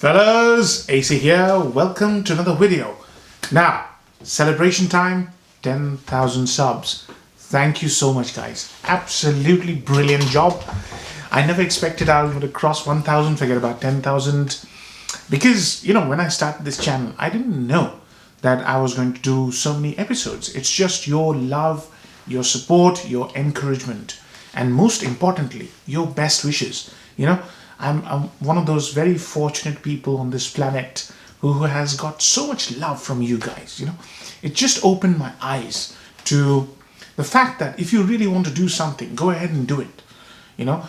Fellas, AC here, welcome to another video. Now, celebration time, 10,000 subs. Thank you so much guys, absolutely brilliant job. I never expected I would cross 1,000, forget about 10,000. Because, you know, when I started this channel, I didn't know that I was going to do so many episodes. It's just your love, your support, your encouragement, and most importantly, your best wishes. You know, I'm one of those very fortunate people on this planet who has got so much love from you guys. You know, it just opened my eyes to the fact that if you really want to do something, go ahead and do it. You know,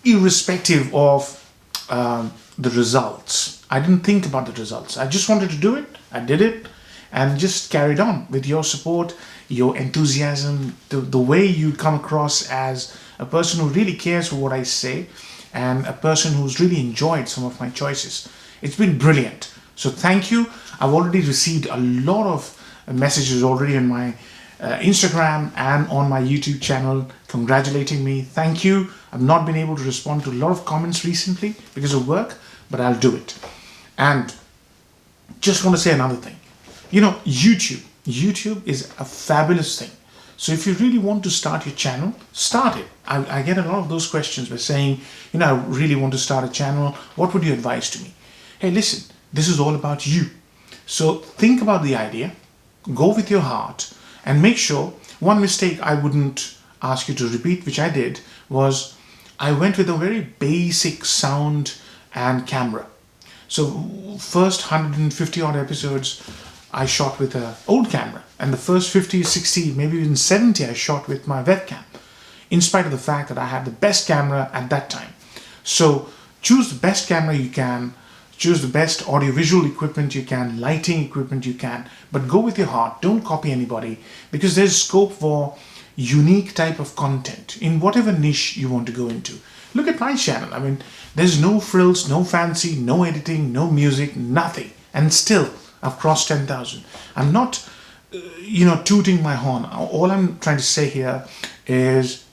irrespective of the results. I didn't think about the results. I just wanted to do it. I did it and just carried on with your support, your enthusiasm, the way you come across as a person who really cares for what I say and a person who's really enjoyed some of my choices. It's been brilliant. So thank you. I've already received a lot of messages already on my Instagram and on my YouTube channel congratulating me. Thank you. I've not been able to respond to a lot of comments recently because of work, but I'll do it. And just want to say another thing. You know, YouTube is a fabulous thing. So if you really want to start your channel, start it. I get a lot of those questions by saying, you know, I really want to start a channel. What would you advise to me? Hey, listen, this is all about you. So think about the idea, go with your heart, and make sure. One mistake I wouldn't ask you to repeat, which I did, was I went with a very basic sound and camera. So first 150 odd episodes I shot with an old camera, and the first 50, 60, maybe even 70 I shot with my webcam, in spite of the fact that I had the best camera at that time. So choose the best camera you can, choose the best audiovisual equipment you can, lighting equipment you can, but go with your heart. Don't copy anybody, because there's scope for unique type of content in whatever niche you want to go into. Look at my channel. I mean, there's no frills, no fancy, no editing, no music, nothing, and still I've crossed 10,000. I'm not, you know, tooting my horn. All I'm trying to say here is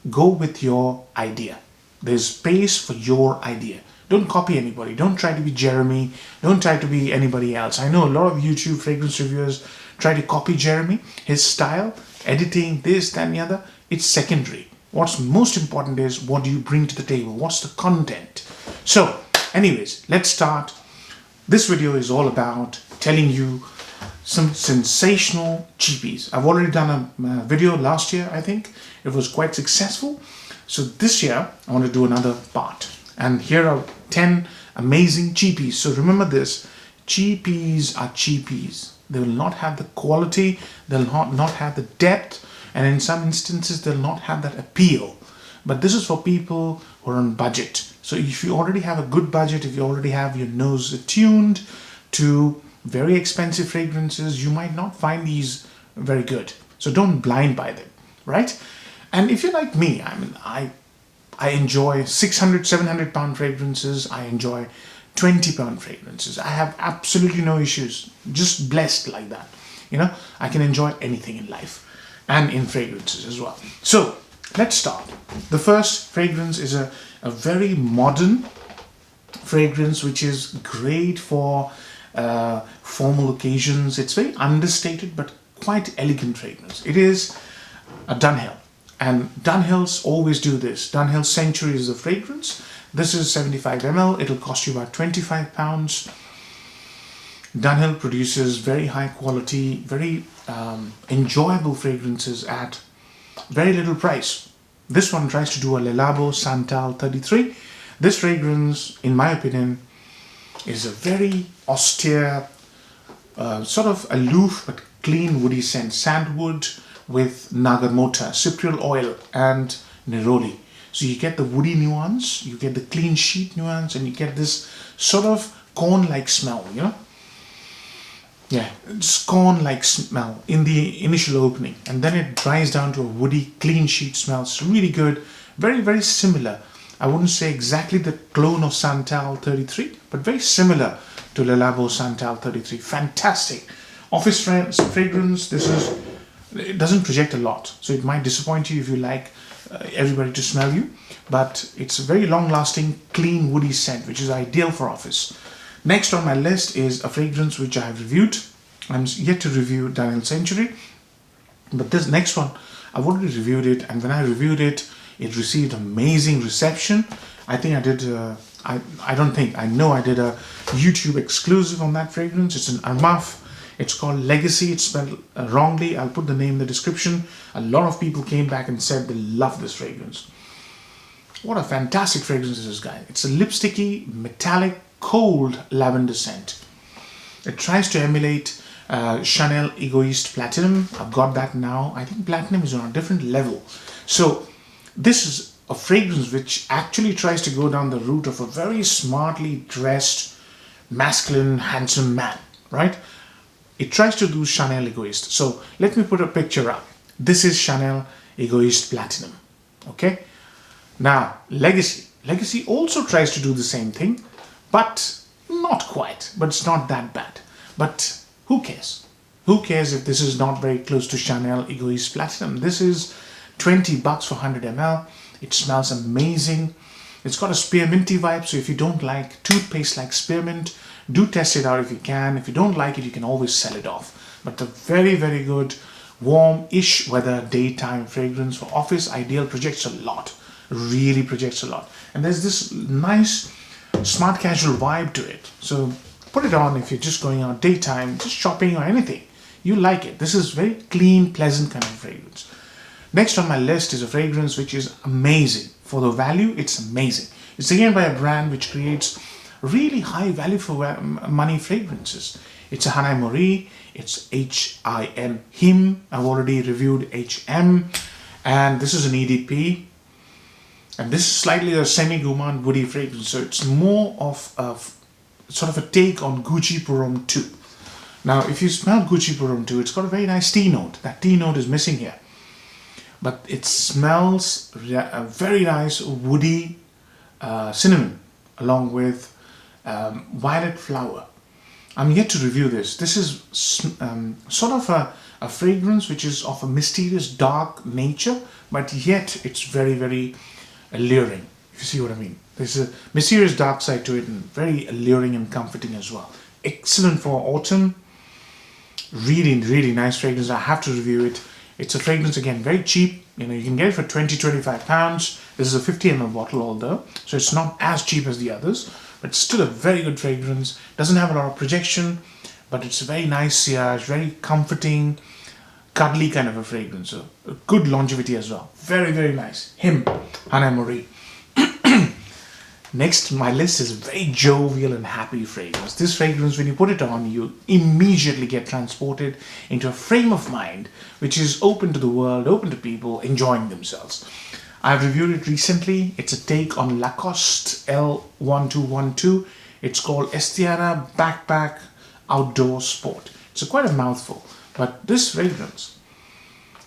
go with your idea. There's space for your idea. Don't copy anybody. Don't try to be Jeremy. Don't try to be anybody else. I know a lot of YouTube fragrance reviewers try to copy Jeremy, his style, editing, this, that, and the other. It's secondary. What's most important is what do you bring to the table? What's the content? So, anyways, let's start. This video is all about telling you some sensational cheapies. I've already done a video last year, I think. It was quite successful. So this year, I want to do another part. And here are 10 amazing cheapies. So remember this, cheapies are cheapies. They will not have the quality, they'll not have the depth, and in some instances, they'll not have that appeal. But this is for people who are on budget. So if you already have a good budget, if you already have your nose attuned to very expensive fragrances, you might not find these very good. So don't blind buy them, right? And if you're like me, I mean, I enjoy 600, 700 pound fragrances. I enjoy 20 pound fragrances. I have absolutely no issues, just blessed like that. You know, I can enjoy anything in life and in fragrances as well. So let's start. The first fragrance is a very modern fragrance, which is great for formal occasions. It's very understated, but quite elegant fragrance. It is a Dunhill. And Dunhills always do this. Dunhill Century is the fragrance. This is 75 ml. It'll cost you about £25. Dunhill produces very high quality, very enjoyable fragrances at very little price. This one tries to do a Le Labo Santal 33. This fragrance, in my opinion, is a very austere, sort of aloof but clean woody scent. Sandwood with Nagamota, cypriol oil, and neroli. So you get the woody nuance, you get the clean sheet nuance, and you get this sort of corn-like smell, you know? Yeah, it's corn-like smell in the initial opening, and then it dries down to a woody, clean sheet smell. It's really good, very, very similar. I wouldn't say exactly the clone of Santal 33, but very similar to Le Labo Santal 33. Fantastic. Office fragrance. This is It doesn't project a lot, so it might disappoint you if you like everybody to smell you, but it's a very long-lasting, clean, woody scent, which is ideal for office. Next on my list is a fragrance which I have reviewed. I'm yet to review Dunhill Century, but this next one, I've already reviewed it, and when I reviewed it, it received amazing reception. I think I did, I know I did a YouTube exclusive on that fragrance. It's an Armaf. It's called Legacy. It's spelled wrongly. I'll put the name in the description. A lot of people came back and said they love this fragrance. What a fantastic fragrance is this, guy. It's a lipsticky, metallic, cold lavender scent. It tries to emulate Chanel Egoist Platinum. I've got that now. I think Platinum is on a different level. So this is a fragrance which actually tries to go down the route of a very smartly dressed, masculine, handsome man, right? It tries to do Chanel Egoist. So let me put a picture up. This is Chanel Egoist Platinum. Okay. Now, Legacy. Legacy also tries to do the same thing, but not quite. But it's not that bad. But who cares? Who cares if this is not very close to Chanel Egoist Platinum? This is $20 for 100 ml. It smells amazing. It's got a spearminty vibe. So if you don't like toothpaste like spearmint, do test it out if you can. If you don't like it, you can always sell it off. But a very, very good, warm-ish weather, daytime fragrance for office. Ideal, projects a lot. Really projects a lot. And there's this nice, smart casual vibe to it. So put it on if you're just going out daytime, just shopping or anything. You like it. This is very clean, pleasant kind of fragrance. Next on my list is a fragrance which is amazing. For the value, it's amazing. It's again by a brand which creates really high value for money fragrances. It's a Hanae Mori. It's Him. I've already reviewed HM. And this is an EDP. And this is slightly a semi-gourmand woody fragrance. So it's more of a sort of a take on Gucci Pour Homme 2. Now, if you smell Gucci Pour Homme 2, it's got a very nice tea note. That tea note is missing here. But it smells a very nice woody cinnamon along with violet flower. I'm yet to review this. This is sort of a fragrance which is of a mysterious dark nature, but yet it's very, very alluring, if you see what I mean. There's a mysterious dark side to it and very alluring and comforting as well. Excellent for autumn. Really, really nice fragrance. I have to review it. It's a fragrance, again, very cheap. You know, you can get it for 20-25 pounds. This is a 50 ml bottle, although, so it's not as cheap as the others, but it's still a very good fragrance. Doesn't have a lot of projection, but it's a very nice sillage, very comforting, cuddly kind of a fragrance. So a good longevity as well. Very, very nice. Hanae Mori. Next on my list is a very jovial and happy fragrance. This fragrance, when you put it on, you immediately get transported into a frame of mind which is open to the world, open to people, enjoying themselves. I've reviewed it recently. It's a take on Lacoste L1212. It's called Estiara Backpack Outdoor Sport. It's quite a mouthful, but this fragrance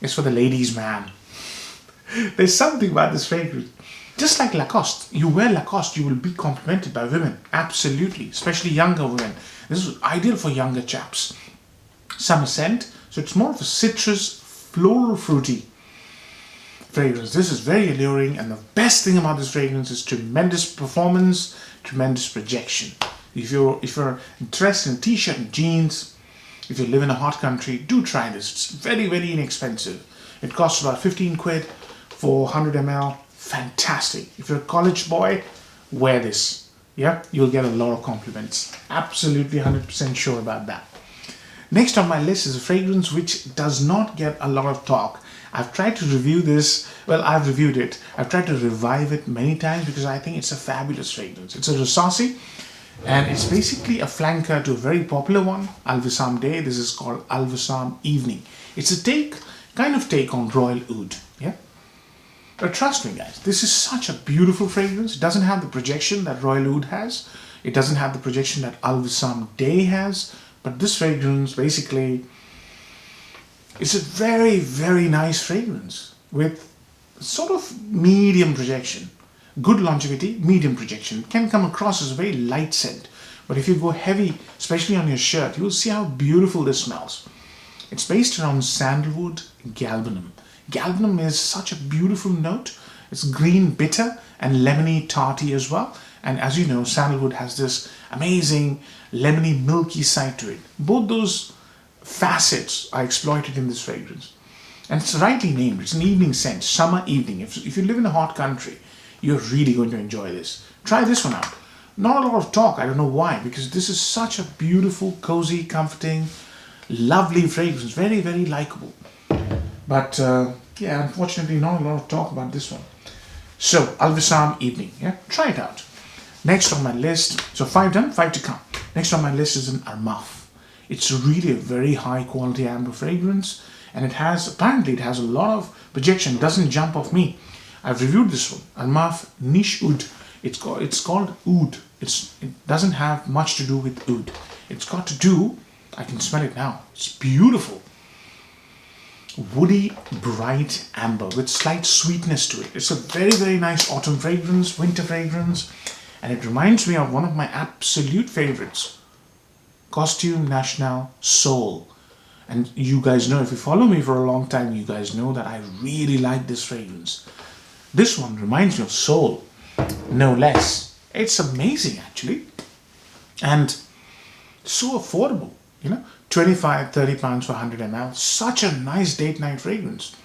is for the ladies' man. There's something about this fragrance. Just like Lacoste, you wear Lacoste, you will be complimented by women. Absolutely, especially younger women. This is ideal for younger chaps. Summer scent, so it's more of a citrus, floral, fruity fragrance. This is very alluring, and the best thing about this fragrance is tremendous performance, tremendous projection. If you're dressed in t-shirt and jeans, if you live in a hot country, do try this. It's very, very inexpensive. It costs about 15 quid for 100 ml. Fantastic. If you're a college boy, wear this. Yeah, you'll get a lot of compliments. Absolutely 100% sure about that. Next on my list is a fragrance which does not get a lot of talk. I've tried to review this. Well, I've reviewed it. I've tried to revive it many times because I think it's a fabulous fragrance. It's a Rasasi, and it's basically a flanker to a very popular one, Al Wissam Day. This is called Al Wissam Evening. It's a kind of take on Royal Oud. Yeah. But trust me, guys, this is such a beautiful fragrance. It doesn't have the projection that Royal Oud has. It doesn't have the projection that Al Wissam Day has. But this fragrance, basically, is a very, very nice fragrance with sort of medium projection. Good longevity, medium projection. It can come across as a very light scent. But if you go heavy, especially on your shirt, you'll see how beautiful this smells. It's based around sandalwood galbanum. Galbanum is such a beautiful note. It's green bitter and lemony tarty as well. And as you know, sandalwood has this amazing lemony milky side to it. Both those facets are exploited in this fragrance. And it's rightly named. It's an evening scent, summer evening. If you live in a hot country, you're really going to enjoy this. Try this one out. Not a lot of talk, I don't know why, because this is such a beautiful, cozy, comforting, lovely fragrance. Very, very likable. But yeah, unfortunately, not a lot of talk about this one. So, Al Wissam Evening, yeah, try it out. Next on my list, so 5 done, 5 to come. Next on my list is an Armaf. It's really a very high quality amber fragrance, and apparently it has a lot of projection, doesn't jump off me. I've reviewed this one, Armaf Niche Oud. It's called Oud. It doesn't have much to do with Oud. It's got to do, I can smell it now, it's beautiful. Woody, bright amber with slight sweetness to it. It's a very, very nice autumn fragrance, winter fragrance, and it reminds me of one of my absolute favorites, Costume National Soul. And you guys know, if you follow me for a long time, you guys know that I really like this fragrance. This one reminds me of Soul, no less. It's amazing actually, and so affordable, you know, 25-30 pounds for 100 ml. Such a nice date night fragrance.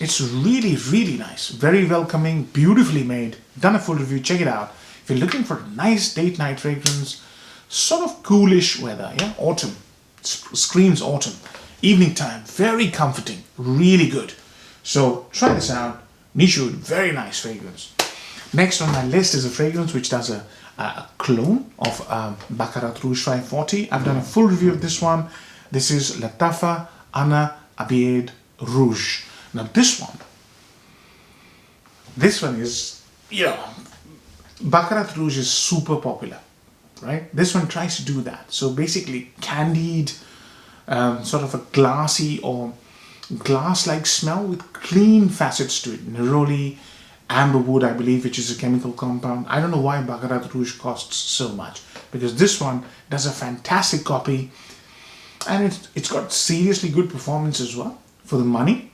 It's really, really nice, very welcoming, beautifully made. Done a full review, check it out. If you're looking for a nice date night fragrance, sort of coolish weather, yeah, autumn, screams autumn, evening time, very comforting, really good. So try this out. Niche Oud, very nice fragrance. Next on my list is a fragrance which does a clone of Baccarat Rouge 540. I've done a full review of this one. This is Lattafa Abiyedh Rouge. Now this one is, you know, Baccarat Rouge is super popular, right? This one tries to do that. So basically candied, sort of a glassy or glass-like smell with clean facets to it. Neroli, amberwood, I believe, which is a chemical compound. I don't know why Baccarat Rouge costs so much, because this one does a fantastic copy, and it's got seriously good performance as well for the money.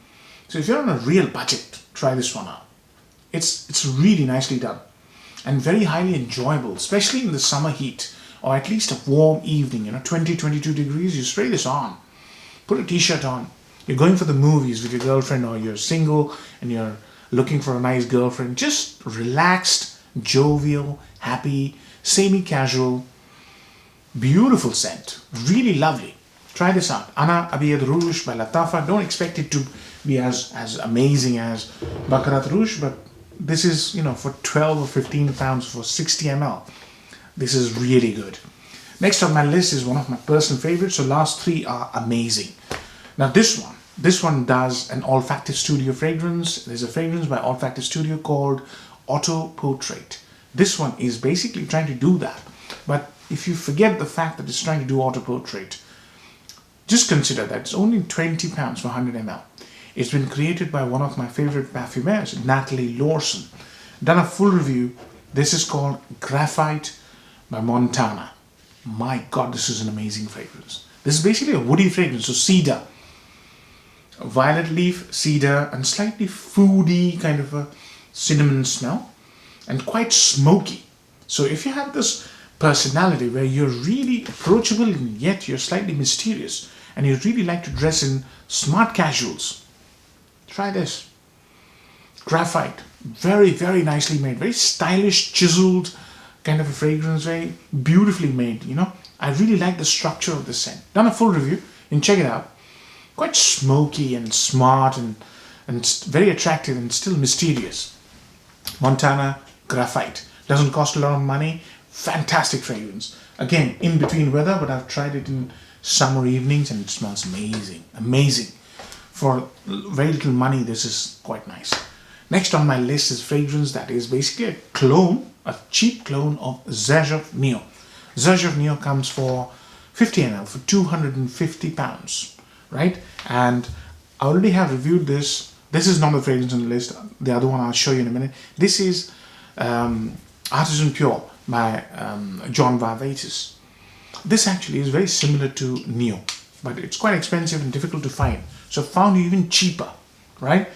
So if you're on a real budget, try this one out. It's really nicely done and very highly enjoyable, especially in the summer heat, or at least a warm evening, you know, 20-22 degrees. You spray this on, put a t-shirt on, you're going for the movies with your girlfriend, or you're single and you're looking for a nice girlfriend, just relaxed, jovial, happy, semi-casual, beautiful scent, really lovely. Try this out. Abiyedh Rouge by Lattafa. Don't expect it to be as amazing as Baccarat Rouge, but this is, you know, for 12 or 15 pounds for 60 ml. This is really good. Next on my list is one of my personal favorites. So last 3 are amazing. Now this one does an olfactive studio fragrance. There's a fragrance by Olfactive Studio called Auto Portrait. This one is basically trying to do that. But if you forget the fact that it's trying to do auto portrait, just consider that it's only 20 pounds for 100 ml. It's been created by one of my favorite perfumers, Natalie Lawson. Done a full review. This is called Graphite by Montana. My God, this is an amazing fragrance. This is basically a woody fragrance, so cedar, violet leaf, cedar, and slightly foody kind of a cinnamon smell, and quite smoky. So if you have this personality where you're really approachable and yet you're slightly mysterious, and you really like to dress in smart casuals, try this. Graphite, very, very nicely made, very stylish, chiseled kind of a fragrance, very beautifully made, you know. I really like the structure of the scent. Done a full review, you can check it out. Quite smoky and smart and very attractive and still mysterious. Montana Graphite. Doesn't cost a lot of money. Fantastic fragrance. Again, in between weather, but I've tried it in summer evenings and it smells amazing. Amazing. For very little money, this is quite nice. Next on my list is fragrance that is basically a clone, a cheap clone of Zerjof Neo. Zerjof Neo comes for 50 ml for 250 pounds, right? And I already have reviewed this. This is not the fragrance on the list. The other one I'll show you in a minute. This is Artisan Pure by John Varvatos. This actually is very similar to Neo. but it's quite expensive and difficult to find. So I found even cheaper, right?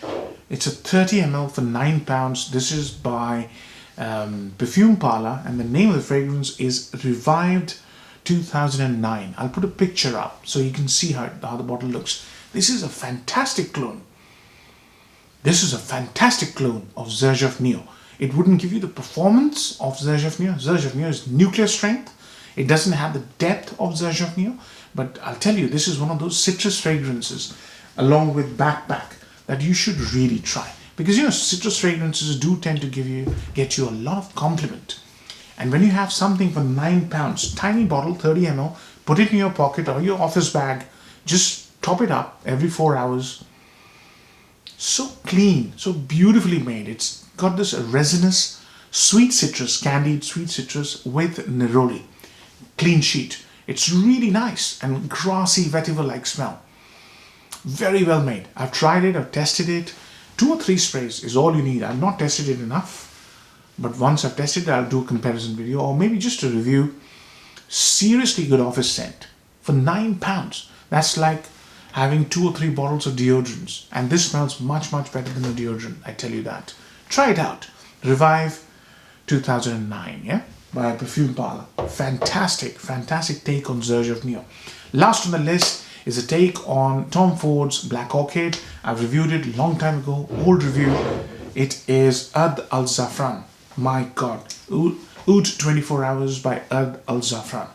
It's a 30 ml for £9. This is by Perfume Parlour, and the name of the fragrance is Revived 2009. I'll put a picture up so you can see how the bottle looks. This is a fantastic clone. This is a fantastic clone of Xerjoff Neo. It wouldn't give you the performance of Xerjoff Neo. Xerjoff Neo is nuclear strength. It doesn't have the depth of Xerjoff Neo, but I'll tell you, this is one of those citrus fragrances along with Backpack that you should really try. Because you know, citrus fragrances do tend to get you a lot of compliment. And when you have something for £9, tiny bottle, 30 ml, put it in your pocket or your office bag, just top it up every 4 hours. So clean, so beautifully made. It's got this resinous, sweet citrus, candied sweet citrus with neroli. Clean sheet. It's really nice and grassy vetiver-like smell. Very well made. I've tried it, I've tested it. 2 or 3 sprays is all you need. I've not tested it enough. But once I've tested it, I'll do a comparison video or maybe just a review. Seriously good office scent for £9. That's like having 2 or 3 bottles of deodorants. And this smells much, much better than a deodorant, I tell you that. Try it out. Revive 2009, yeah? By Perfume Parlour. Fantastic, fantastic take on Xerjoff Neo. Last on the list is a take on Tom Ford's Black Orchid. I've reviewed it a long time ago, old review. It is Ard Al Zafran. My God, Oud 24 Hours by Ard Al Zafran.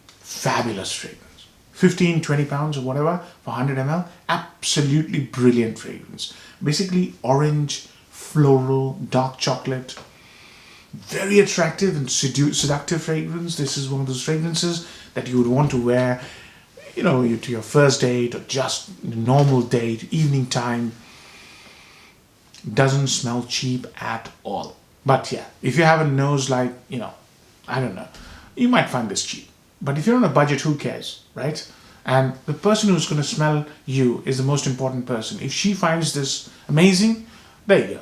Fabulous fragrance. 15, 20 pounds or whatever for 100 ml. Absolutely brilliant fragrance. Basically orange, floral, dark chocolate. Very attractive and seductive fragrance. This is one of those fragrances that you would want to wear, you know, to your first date or just normal date, evening time. Doesn't smell cheap at all. But yeah, if you have a nose like, you know, I don't know, you might find this cheap. But if you're on a budget, who cares, right? And the person who's going to smell you is the most important person. If she finds this amazing, there you go.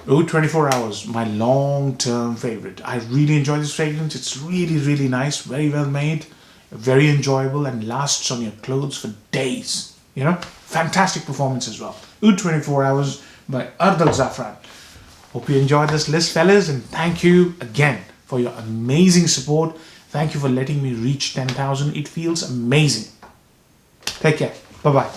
Oud 24 Hours, my long-term favorite. I really enjoy this fragrance. It's really, really nice, very well made, very enjoyable, and lasts on your clothes for days. You know, fantastic performance as well. Oud 24 Hours by Ard Al Zafran. Hope you enjoyed this list, fellas, and thank you again for your amazing support. Thank you for letting me reach 10,000. It feels amazing. Take care. Bye-bye.